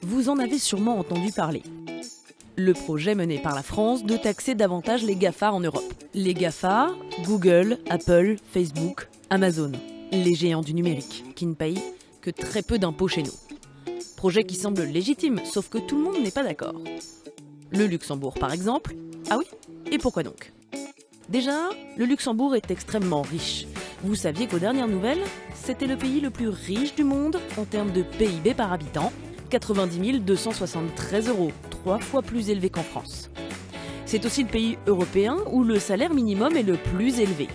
Vous en avez sûrement entendu parler. Le projet mené par la France de taxer davantage les GAFA en Europe. Les GAFA, Google, Apple, Facebook, Amazon. Les géants du numérique, qui ne payent que très peu d'impôts chez nous. Projet qui semble légitime, sauf que tout le monde n'est pas d'accord. Le Luxembourg, par exemple. Ah oui? Et pourquoi donc? Déjà, le Luxembourg est extrêmement riche. Vous saviez qu'aux dernières nouvelles, c'était le pays le plus riche du monde en termes de PIB par habitant, 90 273 €, 3 fois plus élevé qu'en France. C'est aussi le pays européen où le salaire minimum est le plus élevé,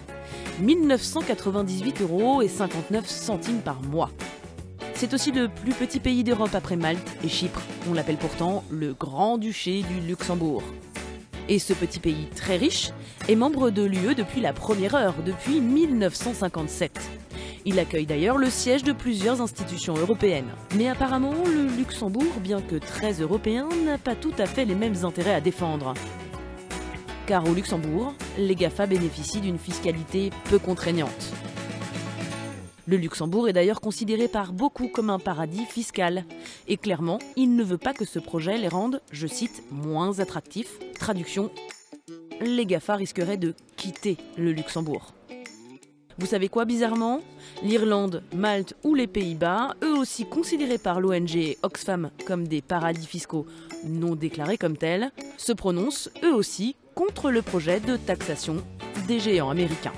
1 998,59 € par mois. C'est aussi le plus petit pays d'Europe après Malte et Chypre. On l'appelle pourtant le Grand-Duché du Luxembourg. Et ce petit pays très riche est membre de l'UE depuis la première heure, depuis 1957. Il accueille d'ailleurs le siège de plusieurs institutions européennes. Mais apparemment, le Luxembourg, bien que très européen, n'a pas tout à fait les mêmes intérêts à défendre. Car au Luxembourg, les GAFA bénéficient d'une fiscalité peu contraignante. Le Luxembourg est d'ailleurs considéré par beaucoup comme un paradis fiscal. Et clairement, il ne veut pas que ce projet les rende, je cite, moins attractifs. Traduction, les GAFA risqueraient de quitter le Luxembourg. Vous savez quoi, bizarrement? L'Irlande, Malte ou les Pays-Bas, eux aussi considérés par l'ONG Oxfam comme des paradis fiscaux non déclarés comme tels, se prononcent eux aussi contre le projet de taxation des géants américains.